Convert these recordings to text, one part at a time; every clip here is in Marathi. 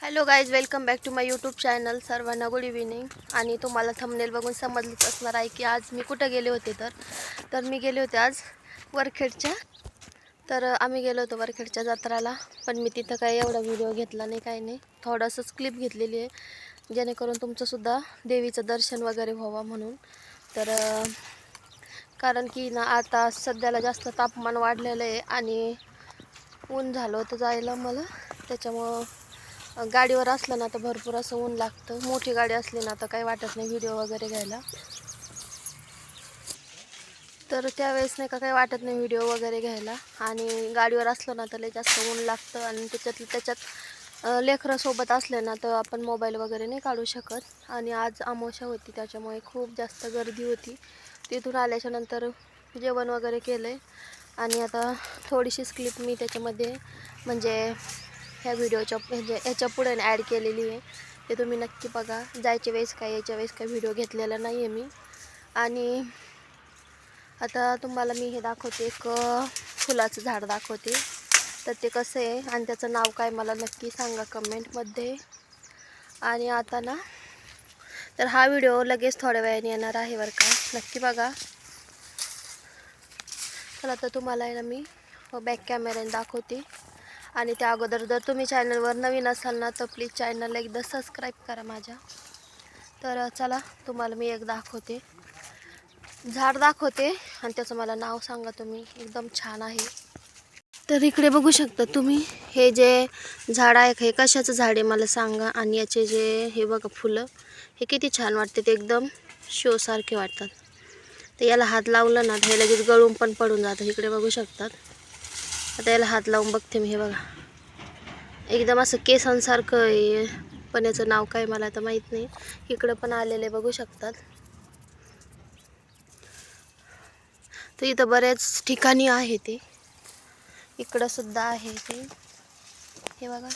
Hello guys, welcome back to my YouTube channel. सर्वांना गुड इव्हिनिंग. आणि तुम्हाला थंबनेल बघून समजलंच असणार आहे की आज मी कुठं गेले होते. तर मी गेले होते आज वरखेडच्या. तर आम्ही गेलो होतो वरखेडच्या जत्राला. पण मी तिथं काही एवढा व्हिडिओ घेतला नाही, काही नाही. थोडंसंच क्लिप घेतलेली आहे जेणेकरून तुमचंसुद्धा देवीचं दर्शन वगैरे व्हावं म्हणून. तर कारण की ना आता सध्याला जास्त तापमान वाढलेलं आहे आणि ऊन झालं होतं जायला मला. त्याच्यामुळं गाडीवर असलं ना तर भरपूर असं ऊन लागतं. मोठी गाडी असली ना तर काही वाटत नाही व्हिडिओ वगैरे घ्यायला. तर त्यावेळेस नाही का काही वाटत नाही व्हिडिओ वगैरे घ्यायला. आणि गाडीवर असलं ना तर लय जास्त ऊन लागतं. आणि त्याच्यात लेकरं सोबत असले ना तर आपण मोबाईल वगैरे नाही काढू शकत. आणि आज अमावस्या होती त्याच्यामुळे खूप जास्त गर्दी होती. तिथून आल्याच्या नंतर जेवण वगैरे केलं आहे. आणि आता थोडीशीच क्लिप मी त्याच्यामध्ये म्हणजे ह्या व्हिडिओच्या म्हणजे याच्या पुढे ॲड केलेली आहे. ते तुम्ही नक्की बघा. जायच्या वेळेस काय याच्या वेळेस काय व्हिडिओ घेतलेला नाही आहे मी. आणि आता तुम्हाला मी हे दाखवते, एक फुलाचं झाड दाखवते. तर ते कसं आहे आणि त्याचं नाव काय मला नक्की सांगा कमेंटमध्ये. आणि आता ना तर हा व्हिडिओ लगेच थोड्या वेळाने येणार आहे बरं का, नक्की बघा. तर आता तुम्हाला आहे ना मी बॅक कॅमेऱ्याने दाखवते. आणि त्या अगोदर जर तुम्ही चॅनलवर नवीन असाल ना तर प्लीज चॅनलला एकदा सबस्क्राईब करा माझ्या. तर चला तुम्हाला मी एक दाखवते, झाड दाखवते आणि त्याचं मला नाव सांगा तुम्ही. एकदम छान आहे. तर इकडे बघू शकता तुम्ही, हे जे झाड आहे हे कशाचं झाड आहे मला सांगा. आणि याचे जे हे बघा फुलं, हे किती छान वाटते. ते एकदम शोसारखे वाटतात. तर याला हात लावलं ना हे लगेच गळून पण पडून जातं. इकडे बघू शकतात. आता याला हात लावून बघते मी. हे बघा एकदम असं केसांसारखं आहे. पण याचं नाव काय मला आता माहीत नाही. इकडं पण आलेले बघू शकतात. तर इथं बऱ्याच ठिकाणी आहे ते. इकडं सुद्धा आहे ते. हे बघा.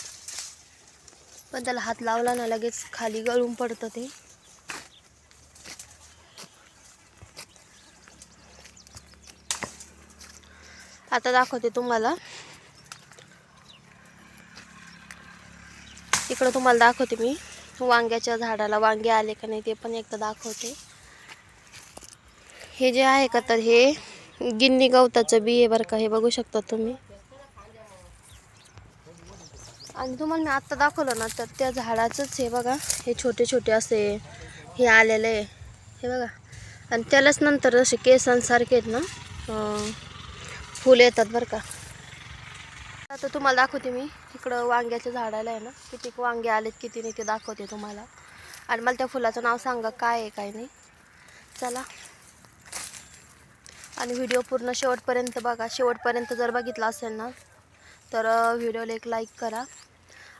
पण त्याला हात लावला ना लगेच खाली गळून पडतं ते. आता दाखवते तुम्हाला. इकडं तुम्हाला दाखवते मी वांग्याच्या झाडाला वांगे आले का नाही ते पण एकदा दाखवते. हे जे आहे का तर हे गिन्नी गवताचं बी आहे बरं का. हे बघू शकता तुम्ही. आणि तुम्हाला मी आत्ता दाखवलं ना तर त्या झाडाचंच हे बघा, हे छोटे छोटे असे हे आलेले आहे. हे बघा. आणि त्यालाच नंतर असे केसांसारखे आहेत ना फुल येतात बरं का. आता तुम्हाला दाखवते मी. इकडं वांग्याच्या झाडाला आहे ना किती वांगे आलेत किती नाही ते दाखवते तुम्हाला. आणि मला त्या फुलाचं नाव सांगा काय आहे काय नाही. चला. आणि व्हिडिओ पूर्ण शेवटपर्यंत बघा. शेवटपर्यंत जर बघितला असेल ना तर व्हिडिओला एक लाईक करा.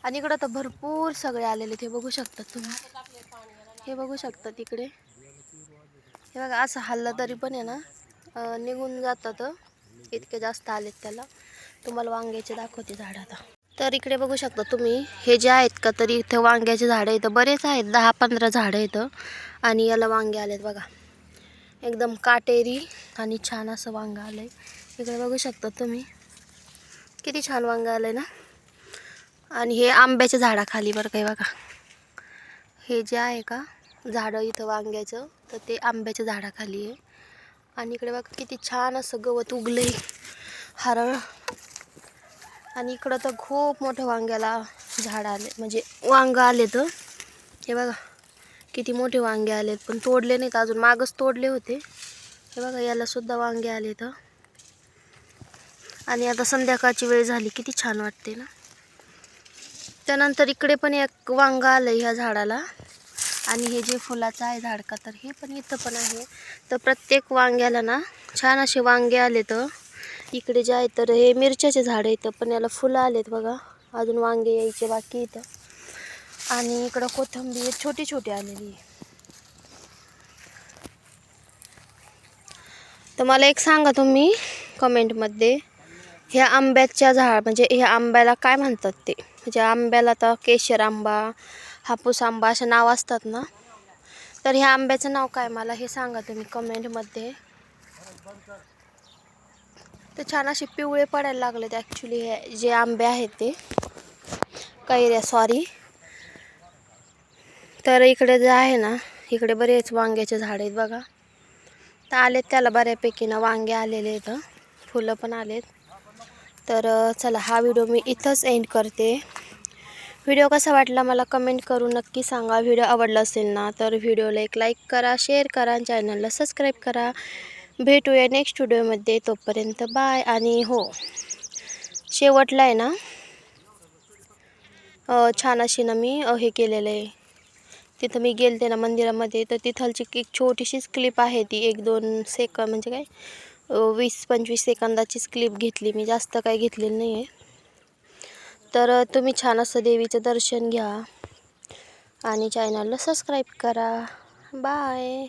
आणि इकडं तर भरपूर सगळे आलेले ते बघू शकता तुम्ही. हे बघू शकता तिकडे. हे बघा असं हल्लं तरी पण आहे ना निघून जातात. इतके जास्त आलेत त्याला. तुम्हाला वांग्याचे दाखवते झाड आता. तर इकडे बघू शकता तुम्ही, हे जे आहेत का तरी इथं वांग्याचे झाडं इथं बरेच आहेत. 10-15 झाडं इथं. आणि याला वांगे आलेत बघा. एकदम काटेरी आणि छान असं वांगं आलं आहे. इकडे बघू शकता तुम्ही किती छान वांगं आलं आहे ना. आणि हे आंब्याच्या झाडाखाली बरं काही बघा. हे जे आहे का झाडं इथं वांग्याचं तर ते आंब्याच्या झाडाखाली आहे. आणि इकडे बघा किती छान असं गवत उगलं आहे, हरळ. आणि इकडं तर खूप मोठं वांग्याला झाड आले म्हणजे वांगं आले. तर हे बघा किती मोठे वांगे आलेत. पण तोडले नाहीत अजून, मागच तोडले होते. हे बघा याला सुद्धा वांगे आले तर. आणि आता संध्याकाळची वेळ झाली, किती छान वाटते ना. त्यानंतर इकडे पण एक वांगं आलं ह्या झाडाला. आणि हे जे फुलाचं आहे झाड का तर हे पण इथं पण आहे. तर प्रत्येक वांग्याला ना छान असे वांगे आले. तर इकडे जे आहे तर हे मिरच्याचे झाड आहेत पण याला फुलं आलेत बघा. अजून वांगे यायचे बाकी इथं. आणि इकडं कोथिंबीर छोटी छोटी आलेली आहे. तर मला एक सांगा तुम्ही कमेंटमध्ये, ह्या आंब्याच्या झाड म्हणजे ह्या आंब्याला काय म्हणतात ते. म्हणजे आंब्याला तर केशर आंबा, हापूस आंबा असे नाव असतात ना. तर ह्या आंब्याचं नाव काय मला हे सांगा तुम्ही कमेंटमध्ये. तर छान असे पिवळे पडायला लागलेत ॲक्च्युली हे जे आंबे आहेत ते. कैऱ्या सॉरी. तर इकडे जे आहे ना, इकडे बरेच वांग्याचे झाड आहेत बघा. तर आलेत त्याला बऱ्यापैकी ना वांगे आलेले आहेत, फुलं पण आलेत. तर चला हा व्हिडिओ मी इथंच एंड करते. व्हिडिओ कसा वाटला मला कमेंट करून नक्की सांगा. व्हिडिओ आवडला असेल ना तर व्हिडिओला एक लाईक करा, शेअर करा आणि चॅनलला सबस्क्राईब करा. भेटूया नेक्स्ट व्हिडिओमध्ये. तोपर्यंत बाय. आणि हो, शेवटला आहे ना छान अशी ना मी हे केलेलं आहे. तिथं मी गेलते ना मंदिरामध्ये, तर तिथलची एक छोटीशीच क्लिप आहे ती 1-2 सेकंद म्हणजे काय 20-25 सेकंदाचीच क्लिप घेतली मी, जास्त काही घेतलेली नाही आहे. तर तुम्ही छान असं देवीचं दर्शन घ्या आणि चॅनलला सबस्क्राईब करा. बाय.